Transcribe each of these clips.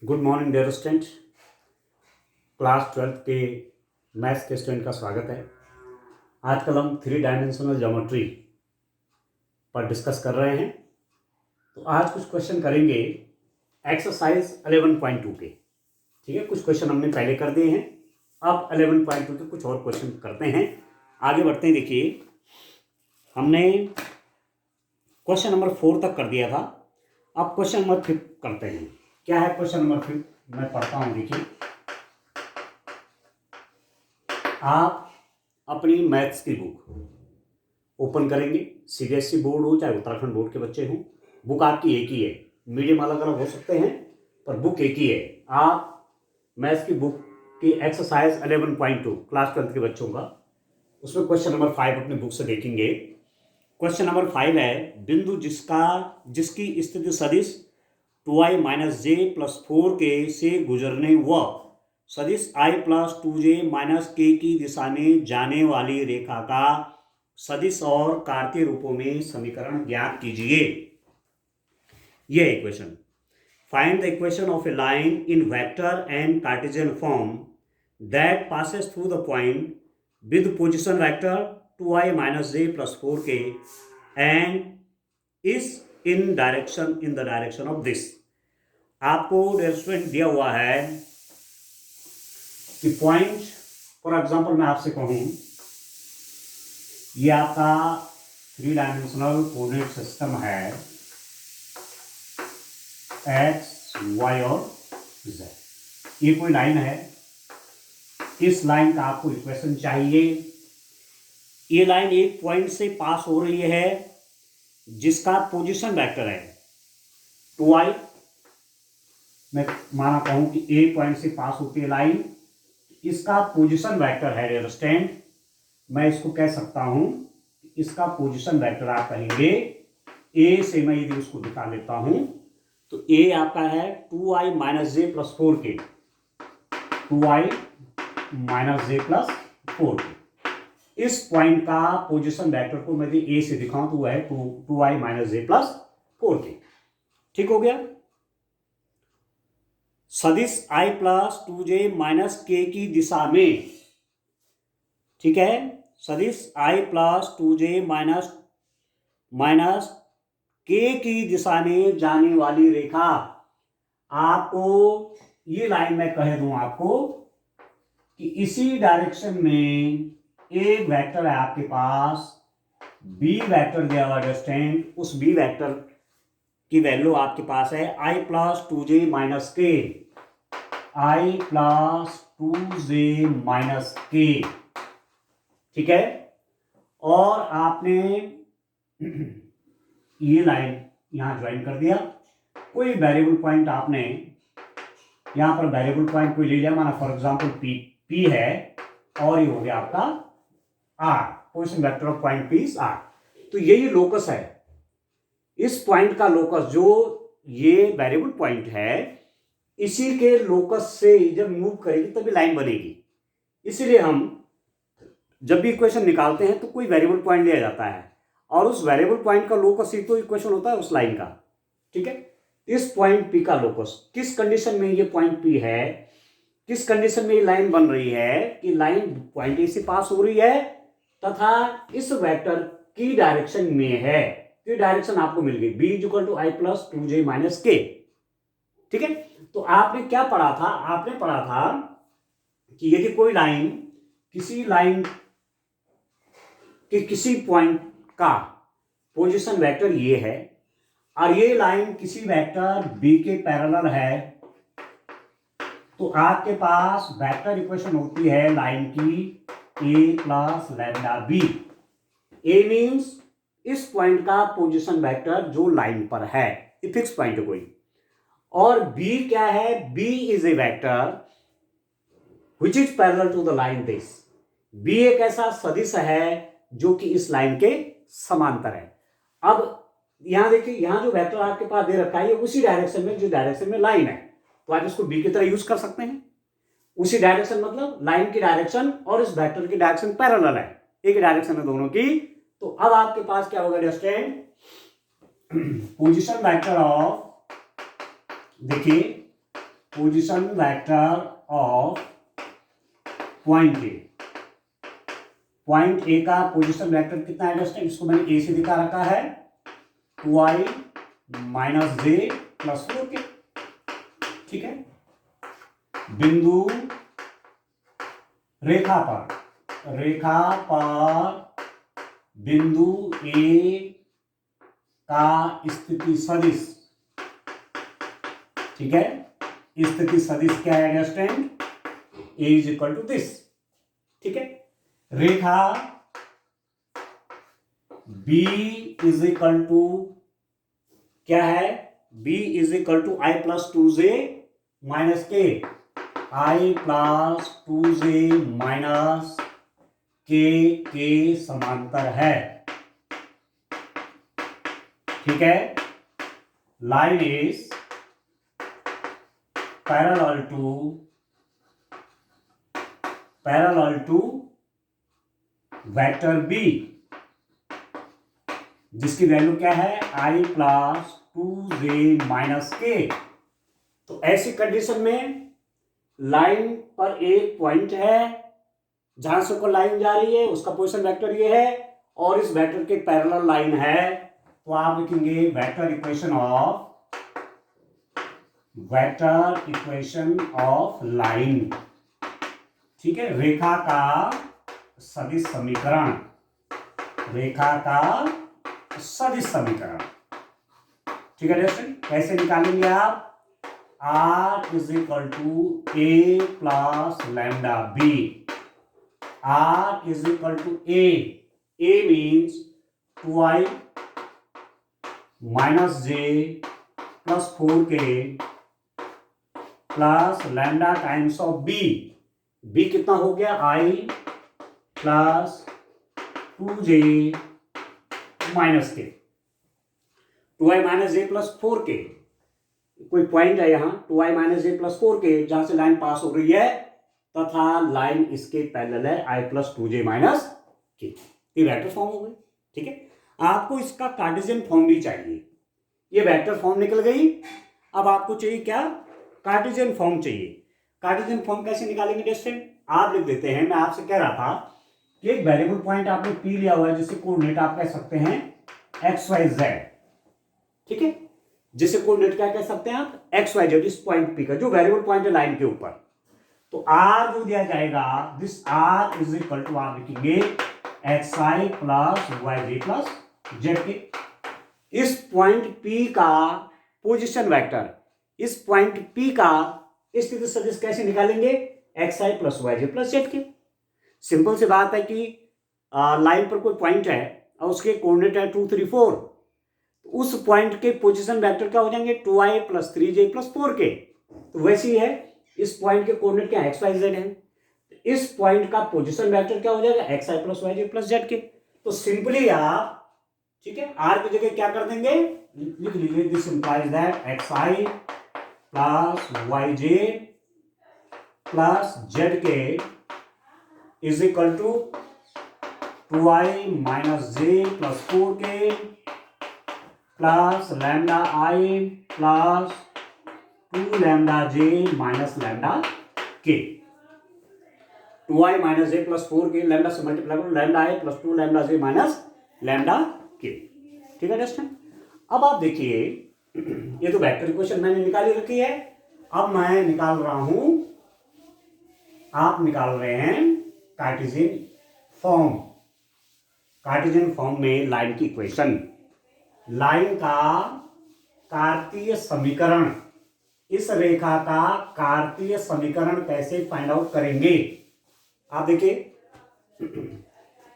Good morning dear student. Class 12 के maths के student का स्वागत है। आजकल हम 3 डायमेंशनल ज्योमेट्री पर डिस्कस कर रहे हैं। तो आज कुछ क्वेश्चन करेंगे एक्सरसाइज 11.2 के। ठीक है, कुछ क्वेश्चन हमने पहले कर दिए हैं, अब 11.2 के कुछ और क्वेश्चन करते हैं। आगे बढ़ते हैं। देखिए, हमने क्वेश्चन नंबर 4 तक कर दिया था, अब क्वेश्चन नंबर 5 करते हैं। क्या है क्वेश्चन नंबर 5? मैं पढ़ता हूं। देखिए, आप अपनी मैथ्स की बुक ओपन करेंगे। सीबीएसई बोर्ड हो चाहे उत्तराखंड बोर्ड के बच्चे हों, बुक आपकी एक ही है। मीडियम अलग अलग हो सकते हैं पर बुक एक ही है। आप मैथ्स की बुक की एक्सरसाइज 11.2 क्लास 12 के बच्चों का, उसमें क्वेश्चन नंबर 5 अपनी बुक से देखेंगे। क्वेश्चन नंबर 5 है, बिंदु जिसकी स्थिति सदिश 2i - j + 4k से गुजरने व सदिश i + 2j - k की दिशा में जाने वाली रेखा का सदिश और कार्तीय रूपों में समीकरण ज्ञात कीजिए। यह equation. Find the equation of a line in vector and Cartesian form that passes through the point with position vector 2i - j + 4k and is in the direction of this. आपको रेस्टोरेंट दिया हुआ है कि point, for example मैं आपसे कहूं, ये आपका 3 डायमेंशनल कोऑर्डिनेट सिस्टम है एक्स, वाई और जेड। ये कोई लाइन है, इस लाइन का आपको इक्वेशन चाहिए। ये लाइन एक पॉइंट से पास हो रही है जिसका पोजीशन वेक्टर है 2i। मैं माना कहूं कि ए पॉइंट से पास होती है लाइन, इसका पोजीशन वेक्टर है डियर स्टूडेंट। मैं इसको कह सकता हूं, इसका पोजीशन वेक्टर आप कहेंगे ए से। मैं यदि उसको दिखा लेता हूं तो ए आपका है 2i - j + 4k, 2i - j + 4k। इस पॉइंट का पोजीशन वेक्टर को मैं यदि ए से दिखाऊं तो वह है 2i - j + 4k। ठीक हो गया। सदिश i + 2j - k की दिशा में, ठीक है, सदिश i + 2j - k की दिशा में जाने वाली रेखा। आपको ये लाइन मैं कह दूं आपको कि इसी डायरेक्शन में एक वेक्टर है आपके पास, बी वेक्टर दिया हुआ डिस्टेंट। उस बी वेक्टर की वैल्यू आपके पास है i + 2j - k, i + 2j - k। ठीक है, और आपने ये लाइन यहां ज्वाइन कर दिया। कोई वेरिएबल पॉइंट आपने यहां पर वेरिएबल पॉइंट कोई ले लिया, माना फॉर एग्जांपल p है, और ये हो गया आपका r, position vector of point p is r। तो यही लोकस है, इस पॉइंट का लोकस, जो ये वेरिएबल पॉइंट है, इसी के लोकस से जब मूव करेगी तभी लाइन बनेगी। इसीलिए हम जब भी इक्वेशन निकालते हैं तो कोई वेरिएबल पॉइंट लिया जाता है, और उस वेरिएबल पॉइंट का लोकस ही तो इक्वेशन होता है उस लाइन का। ठीक है, इस पॉइंट P का लोकस, किस कंडीशन में ये पॉइंट P है, किस कंडीशन में ये लाइन बन रही है कि लाइन पॉइंट ए से पास हो रही है तथा इस वेक्टर की डायरेक्शन में है। तो डायरेक्शन आपको मिल गई b = i + 2j - k। ठीक है, तो आपने क्या पढ़ा था? आपने पढ़ा था कि यदि कोई लाइन किसी लाइन के किसी पॉइंट का पोजीशन वेक्टर ये है और ये लाइन किसी वेक्टर b के पैरेलल है, तो आपके पास वेक्टर इक्वेशन होती है लाइन की a + λb। a मीन्स इस पॉइंट का पोजीशन वेक्टर जो लाइन पर है, ये फिक्स पॉइंट है कोई। और b क्या है? b is a vector which is parallel to the line this. b एक ऐसा सदिश है जो कि इस लाइन के समांतर है। अब यहां देखिए, यहां जो वेक्टर आपके पास दे रखा है ये उसी डायरेक्शन में, जो डायरेक्शन में लाइन है, तो आप इसको b की तरह यूज कर सकते हैं। उसी डायरेक्शन मतलब लाइन की डायरेक्शन और इस वेक्टर की डायरेक्शन पैरेलल है, एक डायरेक्शन है दोनों की। तो अब आपके पास क्या होगा डिस्टेंस? पोजीशन वेक्टर ऑफ, देखिए position vector of point A. Point A का पोजीशन वेक्टर कितना है दोस्तों, इसको मैंने ए से दिखा रखा है 2i minus J plus 4k। ठीक है, बिंदु रेखा पर बिंदु ए का स्थिति सदिश। ठीक है, स्थिति सदिश क्या है student, A is equal to this. ठीक है, रेखा बी इज इक्वल टू क्या है, B is equal to I plus 2j minus K, I plus 2j minus के समांतर है। ठीक है, line is parallel to vector B, जिसकी वैल्यू क्या है, आई प्लस 2j माइनस के। तो ऐसी कंडीशन में लाइन पर एक पॉइंट है, जहां से कोई लाइन जा रही है उसका पोजीशन वेक्टर ये है, और इस वेक्टर के पैरेलल लाइन है, तो आप लिखेंगे वेक्टर इक्वेशन ऑफ लाइन। ठीक है, रेखा का सदिश समीकरण, ठीक है दोस्तों, कैसे निकालेंगे आप, R is equal to A plus lambda B. R is equal to A means 2i minus J plus 4k plus lambda times of B कितना हो गया, i प्लस 2j माइनस के, 2i minus J plus 4k, कोई point है यहाँ 2i minus J plus 4k, जहां से line पास हो रही है, तथा लाइन इसके पैरेलल है i प्लस 2j माइनस के। ये वेक्टर फॉर्म हो गई। ठीक है, आपको इसका कार्टेशियन फॉर्म भी चाहिए। ये वेक्टर फॉर्म निकल गई, अब आपको चाहिए क्या, कार्टेशियन फॉर्म चाहिए। कार्टेशियन फॉर्म कैसे निकालेंगे दोस्तों, आप लिख देते हैं, मैं आपसे कह रहा था कि एक वेरिएबल पॉइंट आपने पी लिया हुआ है, जिससे कोऑर्डिनेट आप कह सकते हैं XYZ। ठीक है, जिसे कोऑर्डिनेट क्या कह सकते हैं आप, XYZ, इस पॉइंट पी का जो वेरिएबल पॉइंट है लाइन के ऊपर। तो R जो दिया जाएगा, this R is equal to, आप लिखेंगे XI plus YJ plus ZK। इस पॉइंट P का पोजीशन वेक्टर, इस पॉइंट P का स्थिति सदिश कैसे निकालेंगे, XI plus YJ plus ZK। Simple सी बात है कि लाइन पर कोई पॉइंट है और उसके कोऑर्डिनेट है 2 3 4, उस पॉइंट के पोजीशन वेक्टर क्या हो जाएंगे, 2i plus 3j plus 4k। तो वैसे ही है, इस पॉइंट के कोऑर्डिनेट क्या XYZ है, इस पॉइंट का पोजीशन वेक्टर क्या हो जाएगा, XI plus YJ plus ZK। तो सिंपली आप, ठीक है, R की जगह क्या कर देंगे, लिख लीजिए, this implies that XI plus YJ plus ZK is equal to 2i minus j plus 4k plus lambda i plus 2 lambda j minus lambda k। 2i minus j plus 4k, lambda से multiply करो, lambda i plus 2 lambda j minus lambda k। ठीक है दोस्तों, अब आप देखिए, ये तो वेक्टर इक्वेशन मैंने निकाली रखी है। अब मैं निकाल रहा हूं, आप निकाल रहे हैं कार्टेशियन फॉर्म। कार्टेशियन फॉर्म में लाइन की इक्वेशन, लाइन का कार्तीय समीकरण, इस रेखा का कार्तीय समीकरण कैसे फाइंड आउट करेंगे। आप देखिए,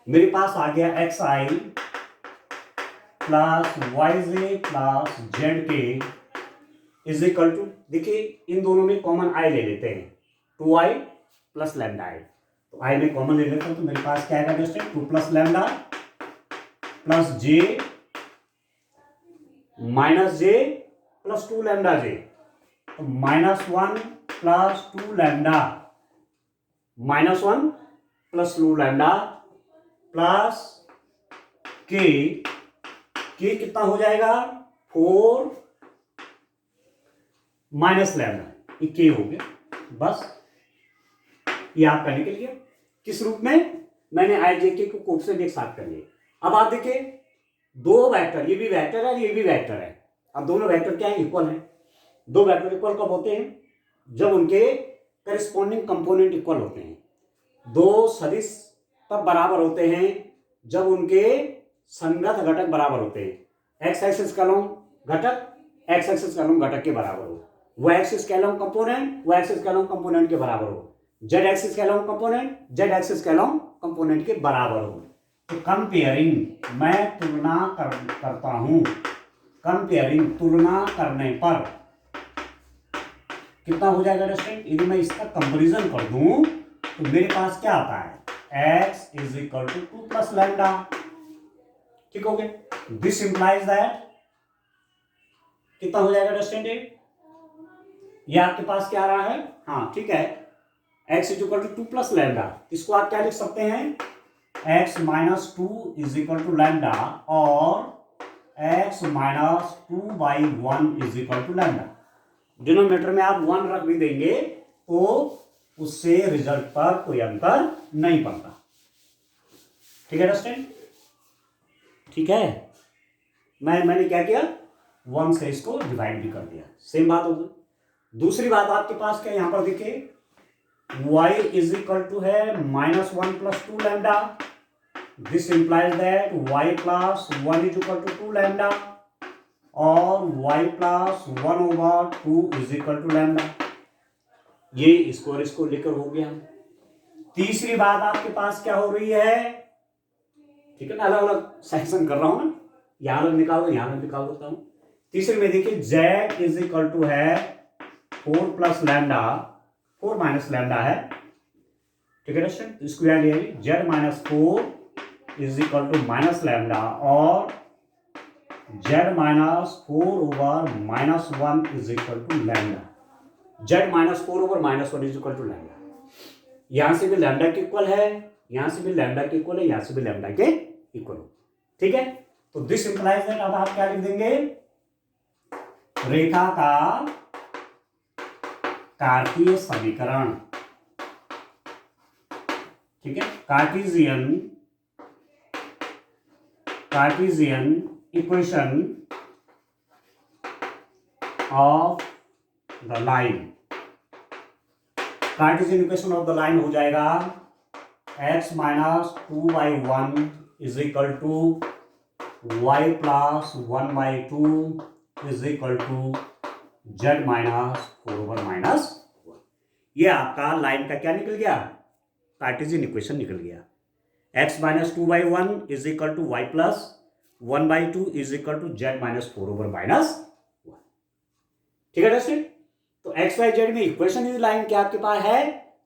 मेरे पास आ गया XI plus YJ plus ZK is equal to, देखिए इन दोनों में कॉमन i ले लेते हैं, 2i प्लस लैम्डा i। तो i में कॉमन ले लेते हैं, तो मेरे पास क्या आएगा दोस्तों, 2 plus lambda plus j minus j plus 2 lambda j, तो -1 plus 2 lambda, -1 plus 2 lambda plus k कितना हो जाएगा, 4 माइनस लैम्डा, ये के हो गया, बस ये आपका निकल गया। किस रूप में? मैंने आई जे के को कोएफिशिएंट एक साथ कर लिए। अब आप देखिए दो वेक्टर, ये भी वेक्टर है, ये भी वेक्टर है। अब दोनों वेक्टर क्या है? इक्वल है। दो वेक्टर इक्वल कब होते हैं? जब उनके करिस्पॉन्डिंग कंपोनेंट इक्वल होते हैं। दो सदिश तब बराबर होते हैं जब उनके संगत घटक बराबर होते हैं। एक्स एक्सिस कॉलम घटक एक्स एक्सिस कॉलम घटक के बराबर हो, वो एक्सिस कॉलम कंपोनेंट वो एक्सिस कॉलम कंपोनेंट के बराबर हो, Z axis column component Z axis column component के बराबर हो। तो कंपेयरिंग, मैं तुलना करता हूं, कंपेयरिंग तुलना करने पर कितना हो जाएगा डिस्टेंस? यदि मैं इसका कंपेरिजन कर दूं तो मेरे पास क्या आता है? x is equal to 2 plus lambda. ठीक हो गया। दिस इंप्लाइज दैट कितना हो जाएगा डिस्टेंस? ये आपके पास क्या आ रहा है? हाँ ठीक है, x is equal to 2 plus lambda. इसको आप क्या लिख सकते हैं? x minus 2 is equal to lambda और x minus 2/1 is equal to lambda. Denominator में आप 1 रख भी देंगे तो उससे रिजल्ट पर कोई अंतर नहीं पड़ता। ठीक है डस्टेंट? ठीक है, मैंने क्या किया? 1 से इसको डिवाइड भी कर दिया, सेम बात होगी। दूसरी बात आपके पास क्या यहां पर देखिए, y इज इक्वल टू है -1 plus 2 lambda. This implies that y plus 1 is equal to 2 lambda और y plus 1/2 is equal to lambda. ये इसको लेकर हो गया। तीसरी बात आपके पास क्या हो रही है? ठीक है ना, अलग अलग सेक्शन कर रहा हूं ना, यहां अलग निकाल दो, यहां अलग निकाल देता हूं। तीसरे में देखिए z इज इक्वल टू है 4 प्लस लैम्डा, 4 माइनस लैम्डा है। ठीक है दोस्तों, इसको याद लिया, z minus 4 is equal to minus lambda और z minus 4/-1 is equal to lambda. z minus 4/-1 is equal to lambda. यहां से भी लैम्डा के इक्वल है, यहां से भी लैम्डा के इक्वल है, यहां से भी लैम्डा के इक्वल हो। ठीक है, तो दिस इंप्लाइज दैट, अब आप क्या लिख देंगे? रेखा का कार्तीय समीकरण। ठीक है, Cartesian equation of the line. Cartesian equation of the line हो जाएगा x minus 2/1 is equal to y plus 1/2 is equal to z minus 4/-1। ये आपका लाइन का क्या निकल गया? कार्टेशियन इक्वेशन निकल गया। x minus 2/1 is equal to y plus 1/2 is equal to z minus 4/-1। ठीक है दोस्तों, तो एक्स वाई जेड में इक्वेशन इस लाइन के आपके पास है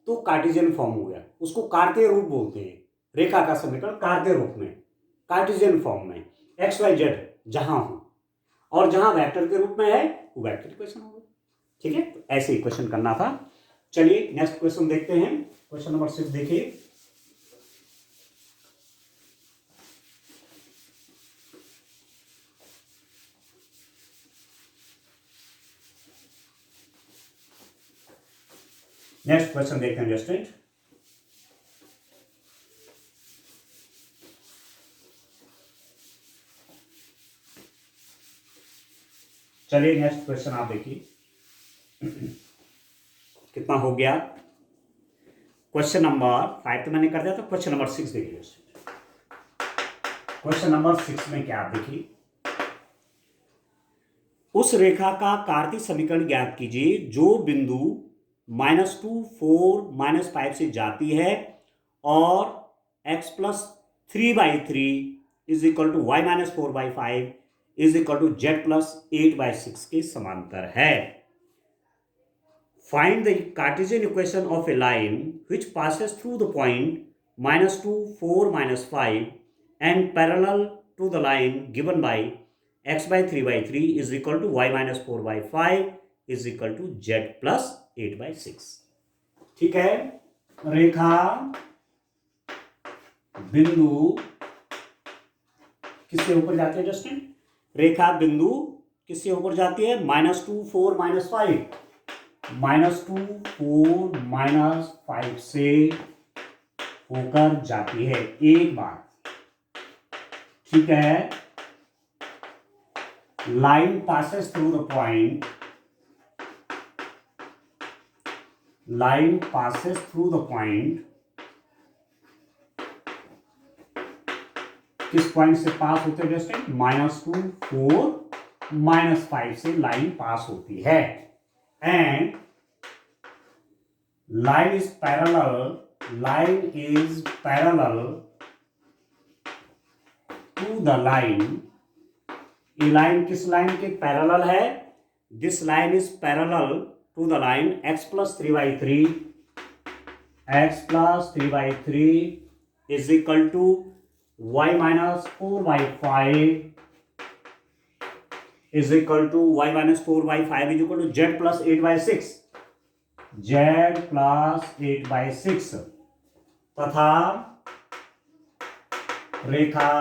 तो कार्टेशियन फॉर्म हो गया, उसको कार्तीय रूप बोलते हैं। रेखा का समीकरण कार्तीय रूप में, कार्टेशियन फॉर्म में, एक्स वाई जेड जहां हो और जहां वेक्टर के रूप में है वो वेक्टर इक्वेशन होगा। ठीक है, तो ऐसे इक्वेशन करना था। चलिए नेक्स्ट क्वेश्चन देखते हैं। क्वेश्चन नंबर 6 देखिए। नेक्स्ट क्वेश्चन देखते हैं स्टूडेंट। चलिए नेक्स्ट क्वेश्चन आप देखिए कितना हो गया। क्वेश्चन नंबर 5 तो मैंने कर दिया, तो क्वेश्चन नंबर 6 देखिए। क्वेश्चन नंबर 6 में क्या आप देखिए, उस रेखा का कार्तीय समीकरण ज्ञात कीजिए जो बिंदु -2 4 -5 से जाती है और x plus 3/3 is equal to y minus 4/5 is equal to z plus 8/6 के समांतर है। Find the Cartesian equation of a line which passes through the point -2 4 -5 and parallel to the line given by x/3/3 is equal to y minus 4/5 is equal to z plus 8/6। ठीक है, रेखा बिंदु किससे ऊपर जाती है जस्टिन? रेखा बिंदु किससे ऊपर जाती है? -2 4 -5 -2 4 -5 से होकर जाती है एक बार, ठीक है। Line passes through the point, line passes through the point, किस पॉइंट से पास होते हैं जस्ट -2 4 -5 से लाइन पास होती है, and line is parallel to the line। ये लाइन किस लाइन के पैरेलल है? This line is parallel to the line x plus 3/3 is equal to y minus 4/5 is equal to y minus 4/5 is equal to z plus 8/6, z plus 8/6 तथा रेखा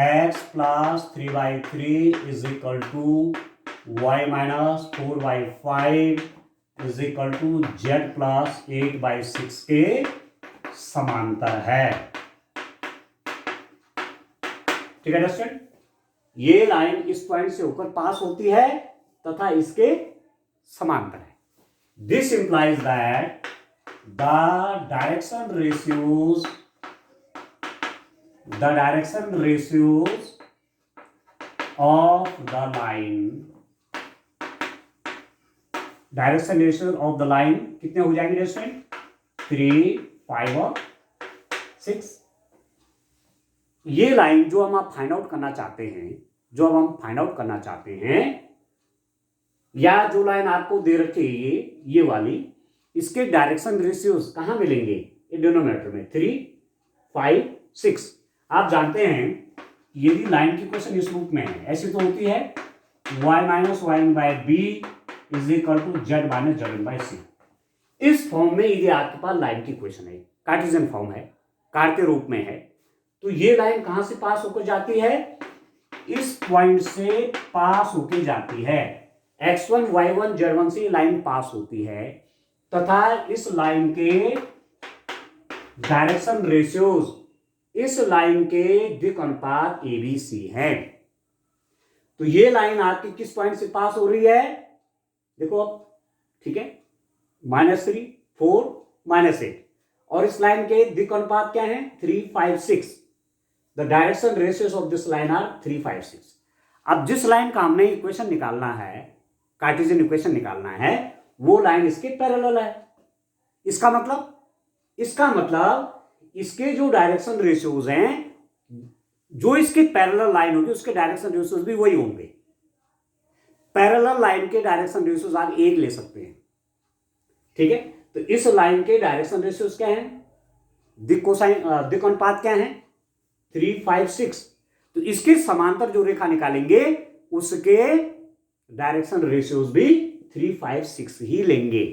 x plus 3/3 is equal to y minus 4/5 is equal to z plus 8/6 के समांतर है, ठीक है दोस्तों। ये line इस point से होकर पास होती है तथा इसके समांतर है। This implies that the direction ratios of the line, direction ratio of the line कितने हो जाएंगे स्टूडेंट? 3 5 और 6। ये लाइन जो हम आप फाइंड आउट करना चाहते हैं, या जो लाइन आपको दे रखी है ये वाली, इसके डायरेक्शन रेशियोज कहां मिलेंगे? डिनोमिनेटर में 3 5 6। आप जानते हैं यदि लाइन की क्वेश्चन इस रूप में है, ऐसी तो होती है y minus y/b is equal to z minus z/c। इस फॉर्म में यदि आपके पास लाइन की क्वेश्चन है, कार्टेशियन फॉर्म है, कार के रूप में है, तो ये लाइन कहां से पास होकर जाती है? इस पॉइंट से पास होकर जाती है। x1 y1 z1 से लाइन पास होती है तथा इस लाइन के डायरेक्शन रेशियोज इस लाइन के दिक् अनुपात ABC है। तो ये लाइन आपकी किस पॉइंट से पास हो रही है? देखो अब, ठीक है, -3 4 -8, और इस लाइन के दिक् अनुपात क्या है? 3 5 6। The direction ratios of this line are 3 5 6। अब जिस लाइन का हमने इक्वेशन निकालना है, कार्टेशियन इक्वेशन निकालना है, वो लाइन इसके पैरेलल है। इसका मतलब इसके जो डायरेक्शन रेशियोज हैं, जो इसके पैरेलल लाइन होगी उसके डायरेक्शन रेशियोज भी वही होंगे। पैरेलल लाइन के डायरेक्शन रेशियोज आप 1 ले सकते हैं, ठीक है। तो इस लाइन के डायरेक्शन रेशियोज क्या हैं? दिक् अनुपात क्या है? 3 5 6। तो इसके समांतर जो रेखा निकालेंगे उसके डायरेक्शन रेशियोज भी 3 5 6 ही लेंगे,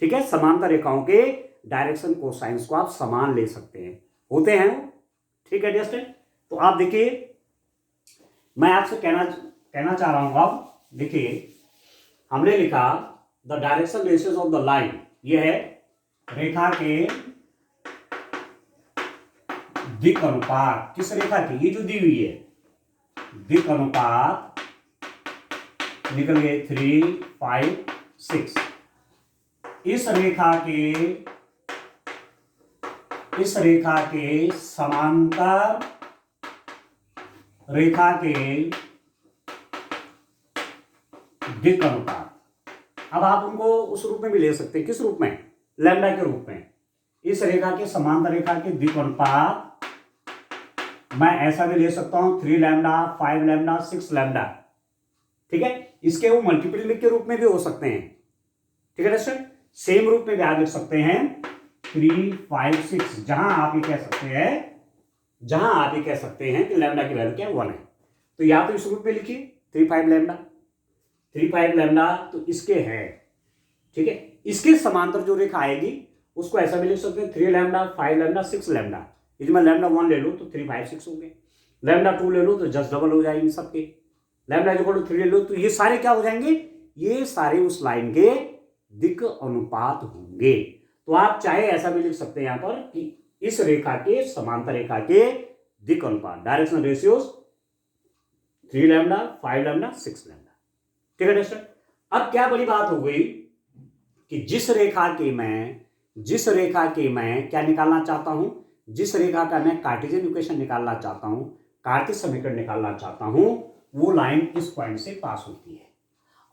ठीक है। समांतर रेखाओं के डायरेक्शन कोसाइंस को आप समान ले सकते हैं, होते हैं, ठीक है जस्ट। तो आप देखिए, मैं आपसे कहना चाह रहा हूं, अब देखिए हमने लिखा the direction ratios of the line, यह है रेखा के दिक् अनुपात। किस रेखा की? ये जो दी हुई है, दिक् अनुपात निकल गए 3 5 6। इस रेखा के समांतर रेखा के दिक् अनुपात। अब आप उनको उस रूप में भी ले सकते हैं। किस रूप में? लैम्डा के रूप में। इस रेखा के समांतर रेखा के दिक् अनुपात मैं ऐसा भी ले सकता हूं 3 लैम्डा 5 लैम्डा 6 लैम्डा, ठीक है। इसके वो मल्टीपल के रूप में भी हो सकते हैं, ठीक है दोस्तों। सेम रूप में भी आप लिख सकते हैं 3 5 6, जहां आप ये कह सकते हैं कि लैम्डा की वैल्यू क्या 1 है। तो या तो इस रूप में लिखिए 3 5 लैम्डा, तो इसके है, ठीक है। इसके समांतर जो रेखा आएगी उसको ऐसा भी लिख सकते हैं 3 लैम्डा 5 लैम्डा 6 लैम्डा। यदि मैं लैम्डा 1 ले लूँ तो 3 5 6 हो गए, लैम्डा 2 ले लूँ तो जस्ट डबल हो जाएंगे सबके, लैम्डा 3 ले लो तो ये सारे क्या हो जाएंगे? ये सारे उस लाइन के दिक् अनुपात होंगे। तो आप चाहे ऐसा भी लिख सकते हैं यहां पर कि इस रेखा के समांतर रेखा के दिक् अनुपात, direction ratios 3 lambda, 5 lambda, 6 lambda. ठीक है दोस्तों, अब क्या बड़ी बात हो गई कि जिस रेखा के मैं क्या निकालना चाहता हूं, जिस रेखा का मैं कार्टेशियन इक्वेशन निकालना चाहता हूं, कार्तीय समीकरण निकालना चाहता हूं, वो लाइन इस पॉइंट से पास होती है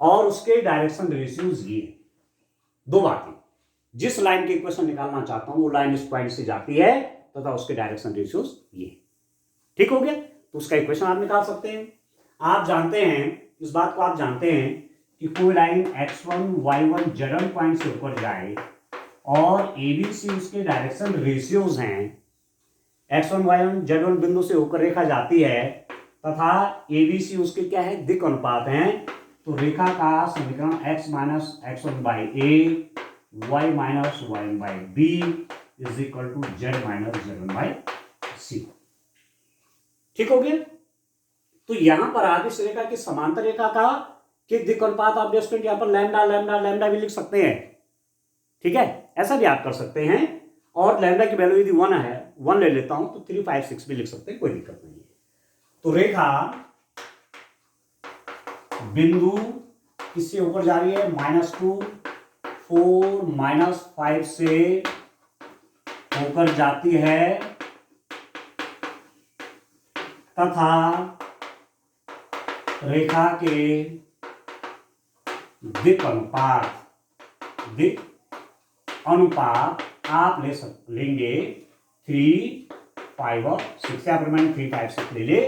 और उसके डायरेक्शन रेशियोज ये दो बातें। जिस लाइन की इक्वेशन निकालना चाहता हूं वो लाइन इस पॉइंट से जाती है तथा उसके डायरेक्शन रेशियोज ये। ठीक हो गया, तो उसका इक्वेशन आप निकाल सकते हैं। आप जानते हैं, इस बात को आप जानते हैं कि कोई line x1 y1 z1 point से ऊपर जाए और ABC उसके डायरेक्शन रेशियोज हैं, x1 y1 z1 बिंदु से होकर रेखा जाती है तथा ABC उसके क्या है, दिक् अनुपात हैं, तो रेखा का समीकरण x minus x1 by a, y minus y1 by b is equal to z minus z1 by c. ठीक हो गया, तो यहां पर आप इस रेखा की समांतर रेखा का कि दिक् अनुपात आप स्टूडेंट यहां पर लैम्डा लैम्डा लैम्डा भी लिख सकते हैं। ठीक है, ऐसा भी आप कर सकते हैं और लैम्डा की वैल्यू यदि 1 है, 1 ले लेता हूं तो 3 5 6 भी लिख सकते हैं, कोई दिक्कत नहीं है। तो रेखा बिंदु किससे ऊपर जा रही है, -2 4 -5 से होकर जाती है तथा रेखा के दिक् अनुपात आप लेंगे 3 5 और 6, या फिर मैंने 3 5 6 ले ले,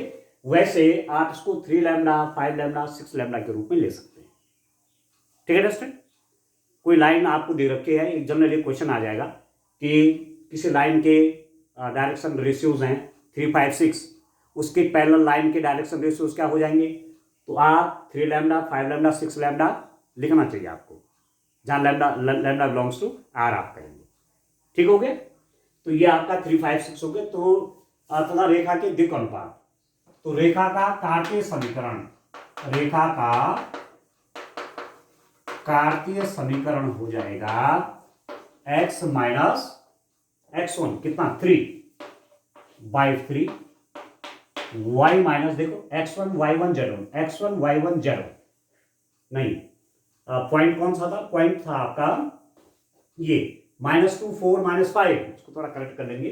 वैसे आप इसको 3 लैम्डा 5 लैम्डा 6 लैम्डा के रूप में ले सकते हैं। ठीक है दोस्तों, कोई लाइन आपको दे रखी है, एक जनरली क्वेश्चन आ जाएगा कि किसी लाइन के डायरेक्शन रेशियोज हैं 3 5 6, उसके पैरेलल लाइन के डायरेक्शन रेशियोज क्या हो जाएंगे, तो आप 3 लैम्डा 5 लैम्डा 6 लैम्डा लिखना चाहिए आपको, जहां लैम्डा बिलोंग्स टू आर आप कहेंगे। ठीक हो गया, तो ये आपका 3 5 6 हो गया। तो तथा रेखा के दिक् अनुपात, तो रेखा का कार्तीय समीकरण, रेखा का कार्तीय समीकरण हो जाएगा x माइनस x1 कितना 3 बाई 3, y माइनस देखो x1 y1 z1, x1 y1 z1 नहीं, पॉइंट कौन सा था, पॉइंट था आपका ये -2 4 -5, इसको थोड़ा करेक्ट कर लेंगे।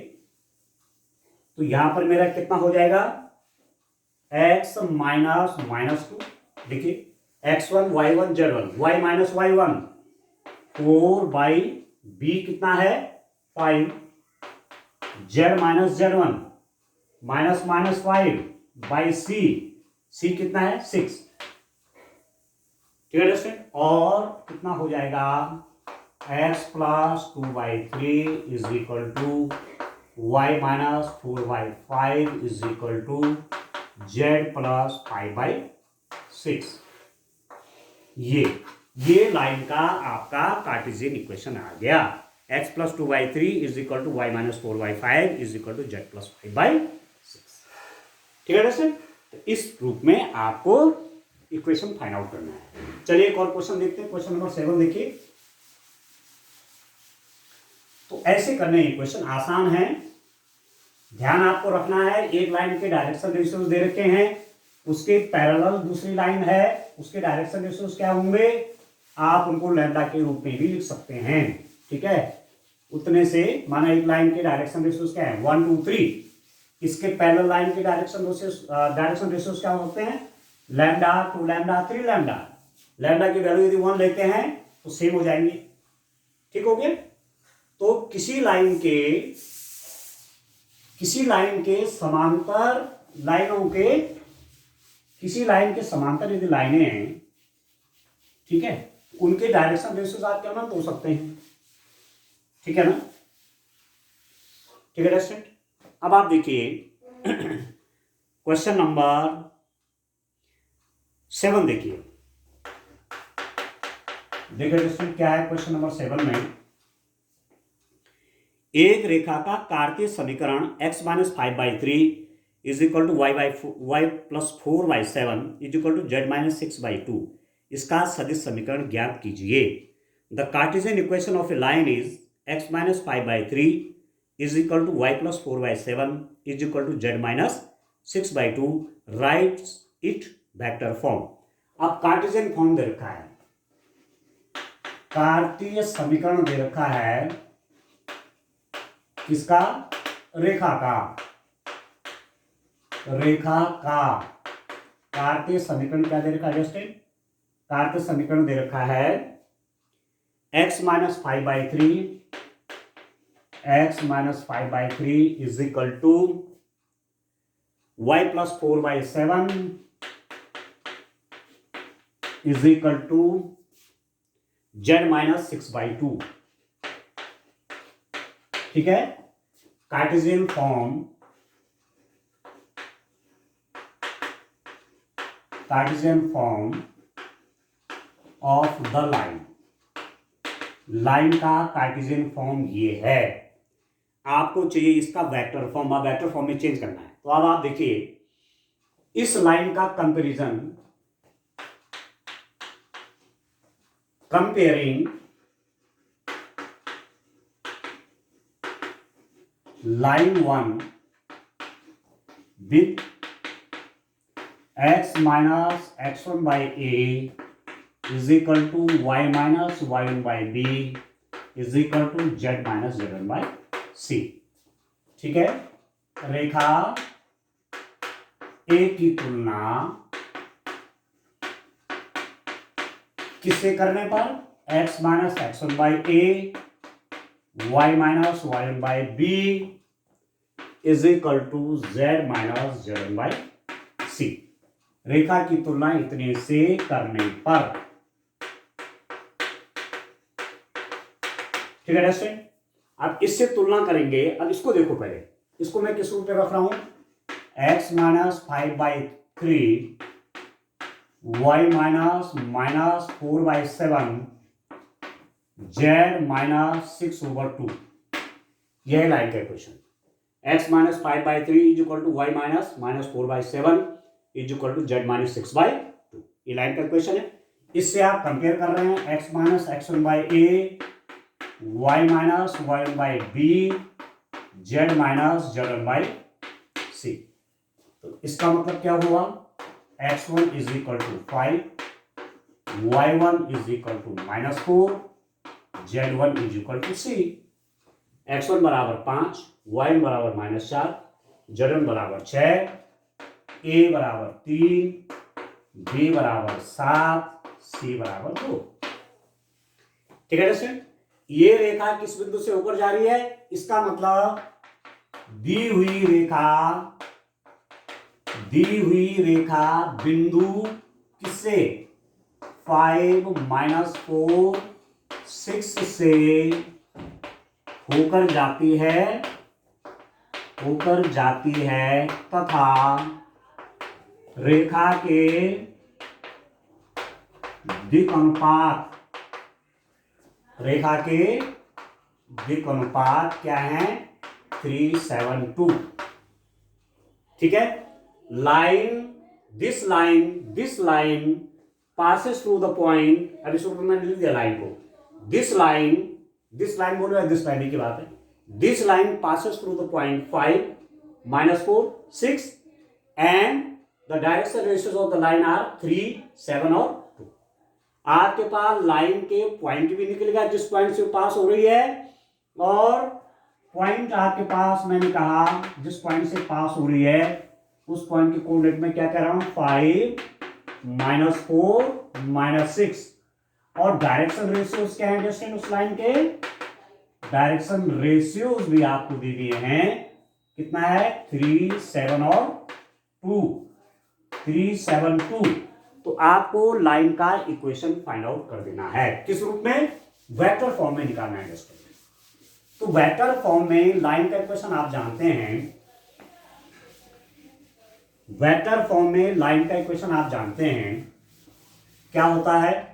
तो यहां पर मेरा कितना हो जाएगा, x माइनस -2, देखिए x1 y1 z1, y minus y1 4 by b कितना है 5, z minus z1 minus minus 5 by c कितना है 6। ठीक है दोस्तों, और कितना हो जाएगा x plus 2 by 3 is equal to y minus 4 by 5 is equal to z plus 5 by 6। ये लाइन का आपका कार्टेशियन इक्वेशन आ गया, x plus 2 by 3 is equal to y minus 4 by 5 is equal to z plus 5 by 6। ठीक है दोस्तों, तो इस रूप में आपको इक्वेशन फाइंड आउट करना है। चलिए एक और क्वेश्चन देखते हैं, क्वेश्चन नंबर 7 देखिए। तो ऐसे करने इक्वेशन आसान है, ध्यान आपको रखना है, एक लाइन के डायरेक्शन रेशियोज दे रखे हैं, उसके पैरेलल दूसरी लाइन है, उसके डायरेक्शन रेशियोज क्या होंगे, आप उनको लैम्डा के रूप में भी लिख सकते हैं। ठीक है, उतने से माना एक लाइन के डायरेक्शन रेशियोज क्या है 1 2 3, इसके पैरेलल लाइन के डायरेक्शन रेशियोज क्या होते हैं लैम्डा 2 लैम्डा 3 लैम्डा। लैम्डा की वैल्यू यदि 1 लेते हैं तो सेम हो जाएंगे। ठीक हो गया, तो किसी लाइन के समांतर लाइनों के, किसी लाइन के समांतर यदि लाइनें हैं, ठीक है, उनके डायरेक्शन रेशियोज आप क्या अनंत हो सकते हैं। ठीक है ना, ठीक है स्टूडेंट। अब आप देखिए क्वेश्चन नंबर 7 देखिए स्टूडेंट क्या है क्वेश्चन नंबर 7 में, एक रेखा का कार्तीय समीकरण x minus 5 by 3 is equal to y plus 4 by 7 is equal to z minus 6 by 2 इसका सदिश समीकरण ज्ञात कीजिए। The Cartesian equation of a line is x minus 5/3 is equal to y plus 4/7 is equal to z minus 6/2। Write it vector form. अब Cartesian form दे रखा है, कार्तीय समीकरण दे रखा है किसका? रेखा का। रेखा का कार्तीय समीकरण क्या दे रखा है दोस्तों? कार्तीय समीकरण दे रखा है x minus 5/3 is equal to y plus 4/7 is equal to z minus 6/2। ठीक है, Cartesian form of the line का कार्टेशियन फॉर्म ये है। आपको चाहिए इसका वेक्टर फॉर्म, आप वेक्टर फॉर्म में चेंज करना है। तो अब आप देखिए इस लाइन का comparison, comparing line 1 with x minus x1 by a is equal to y minus y1 by b is equal to z minus z1 by c। ठीक है, रेखा ए की तुलना किससे करने पर? x minus x1 by a y minus y1 by b is equal to z minus z1 by c। रेखा की तुलना इतने से करने पर, ठीक है दोस्तों। अब इससे तुलना करेंगे। अब इसको देखो, पहले इसको मैं किस रूप में रख रहा हूं? x minus 5/3 y minus 4/7 z minus 6/2। यह लाइन का equation. x minus 5/3 is equal to y minus 4/7 is equal to z minus 6/2। ये लाइन का इक्वेशन है। इससे आप कंपेयर कर रहे हैं x minus x1 by a, y minus y1 by b, z minus z1 by c। तो इसका मतलब क्या हुआ? x1 is equal to 5, y1 is equal to -4, z1 is equal to c। x1 बराबर 5, y1 बराबर -4, z1 बराबर 6, a बराबर 3, b बराबर 7, c बराबर 2। ठीक है दोस्तों, ये रेखा किस बिंदु से होकर जा रही है? इसका मतलब दी हुई रेखा बिंदु किससे? 5 -4 6 से होकर जाती है तथा रेखा के दिक् अनुपात क्या है? 3:7:2। ठीक है, this line passes through the point। अब इसको मैंने लिख दिया लाइन को। दिस लाइन बोल रहा है, दिस लाइन की बात है। This line passes through the point 5 -4 6 and the direction ratios of the line are 3 7 और 2। आपके पास लाइन के पॉइंट भी निकलेगा जिस पॉइंट से पास हो रही है, और पॉइंट आपके पास मैंने कहा जिस पॉइंट से पास हो रही है उस पॉइंट के कोऑर्डिनेट में क्या कह रहा हूं? 5 -4 -6। और डायरेक्शन रेशियोज क्या है दोस्तों? उस लाइन के डायरेक्शन रेशियोज भी आपको दे दिए हैं। कितना है? 3 7 और 2, 3 7 2। तो आपको लाइन का इक्वेशन फाइंड आउट कर देना है। किस रूप में? वेक्टर फॉर्म में निकालना है दोस्तों। तो वेक्टर फॉर्म में लाइन का इक्वेशन आप जानते हैं। वेक्टर फॉर्म में लाइन का इक्वेशन आप जानते हैं क्या होता है?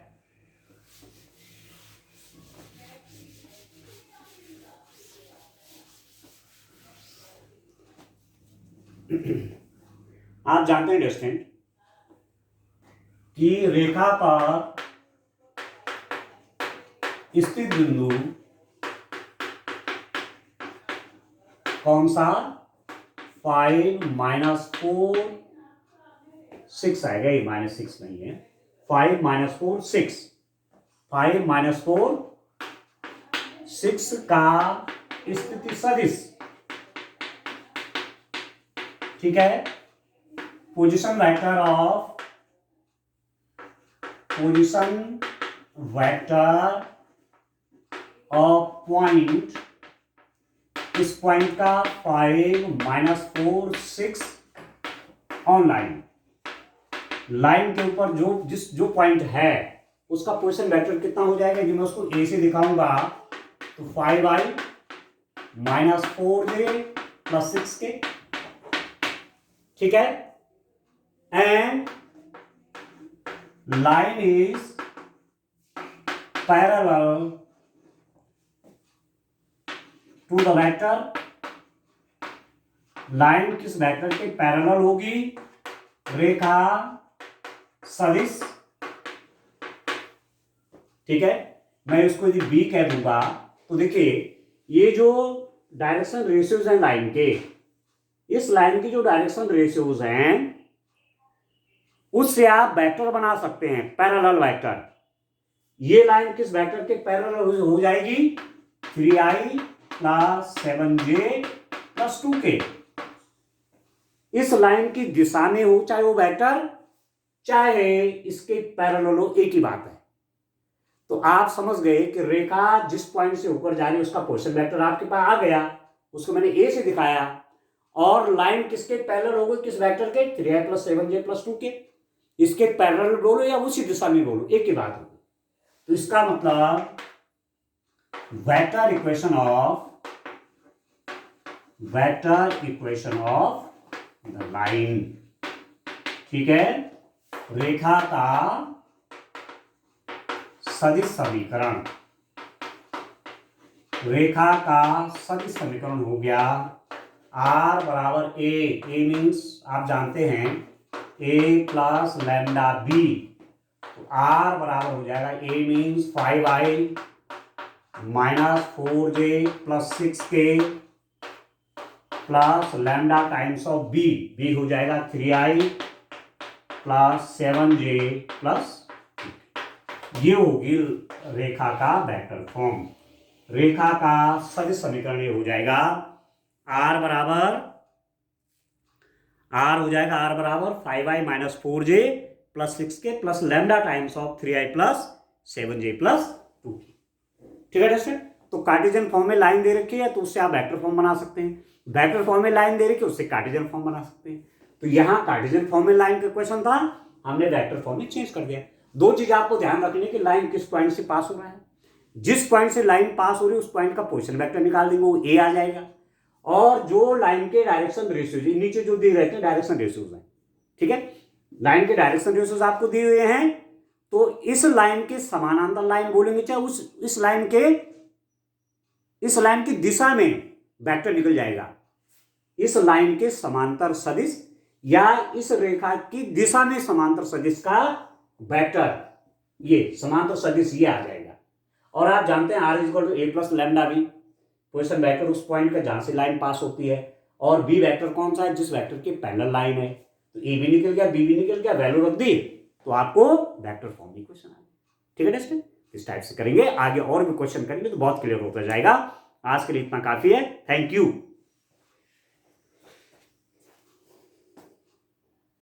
आप जानते हैं दोस्तों कि रेखा पर स्थित बिंदु कौन सा 5 -4 6 आएगा, ये -6 नहीं है, 5 -4 6, 5 -4 6 का स्थिति सदिश, ठीक है, पोजीशन वेक्टर ऑफ पॉइंट, इस पॉइंट का 5 -4 6 ऑन लाइन, लाइन के ऊपर जो पॉइंट है उसका पोजीशन वेक्टर कितना हो जाएगा, जो मैं उसको ए से दिखाऊंगा तो 5i -4j + 6k, ठीक है, and line is parallel to the vector, line किस वेक्टर के पैरेलल होगी, रेखा सदिश, ठीक है, मैं इसको यदि बी कह दूंगा तो देखिए ये जो डायरेक्शन रेशियोज हैं लाइन के, इस लाइन की जो डायरेक्शन रेशियोज हैं उससे आप वेक्टर बना सकते हैं, पैरेलल वेक्टर। ये लाइन किस वेक्टर के पैरेलल हो जाएगी, 3i + 7j + 2k। इस लाइन की दिशा में हो चाहे वो वेक्टर, चाहे इसके पैरेलल हो, एक ही बात है। तो आप समझ गए कि रेखा जिस पॉइंट से होकर जा रही है उसका पोजीशन वेक्टर आपके पास आ गया, उसको मैंने ए से दिखाया, और लाइन किसके पैरेलल हो गई, किस वेक्टर के, 3i + 7j + 2k, इसके पैरेलल बोलो या उसी दिशा में बोलो, एक ही बात होगी। तो इसका मतलब vector equation of the line, ठीक है, रेखा का सदिश समीकरण, रेखा का सदिश समीकरण हो गया r = a मीन्स आप जानते हैं a + λb, तो r बराबर हो जाएगा a means 5i -4j + 6k plus lambda times of b, b हो जाएगा 3i + 7j + ये होगी रेखा का वेक्टर फॉर्म, रेखा का सदिश समीकरण ये हो जाएगा r हो जाएगा r = 5i -4j + 6k plus lambda times of 3i + 7j + 2k, ठीक है दोस्तों। तो कार्टेशियन फॉर्म में लाइन दे रखी है तो उससे आप वेक्टर फॉर्म बना सकते हैं, वेक्टर फॉर्म में लाइन दे रखी है उससे कार्टेशियन फॉर्म बना सकते हैं। तो यहां कार्टेशियन फॉर्म में लाइन का क्वेश्चन था, हमने वेक्टर फॉर्म में चेंज कर दिया। दो चीज आपको ध्यान रखनी कि लाइन किस पॉइंट से पास हो रहा है, जिस पॉइंट से लाइन पास हो रही है उस पॉइंट का पोजीशन वेक्टर निकाल देंगे, वो ए आ जाएगा, और जो लाइन के डायरेक्शन रेशियोज नीचे जो दिए रहते हैं डायरेक्शन रेशियोज हैं, ठीक है, लाइन के डायरेक्शन रेशियोज आपको दिए हुए हैं, तो इस लाइन के समानांतर लाइन बोलेंगे, चाहे इस लाइन की दिशा में वेक्टर निकल जाएगा, इस लाइन के समांतर सदिश या इस रेखा की दिशा में समांतर सदिश का वेक्टर, ये समांतर सदिश ये आ जाएगा। और आप जानते हैं r = a + λb, position vector उस पॉइंट का जहां से लाइन पास होती है, और b वेक्टर कौन सा है, जिस वेक्टर के पैरेलल लाइन है, तो a भी निकल गया, b भी निकल गया, वैल्यू रख दी तो आपको वेक्टर फॉर्म की क्वेश्चन आ गया, ठीक है दोस्तों। इस टाइप से करेंगे, आगे और भी क्वेश्चन करेंगे तो बहुत क्लियर होता जाएगा। आज के लिए इतना काफी है, थैंक यू।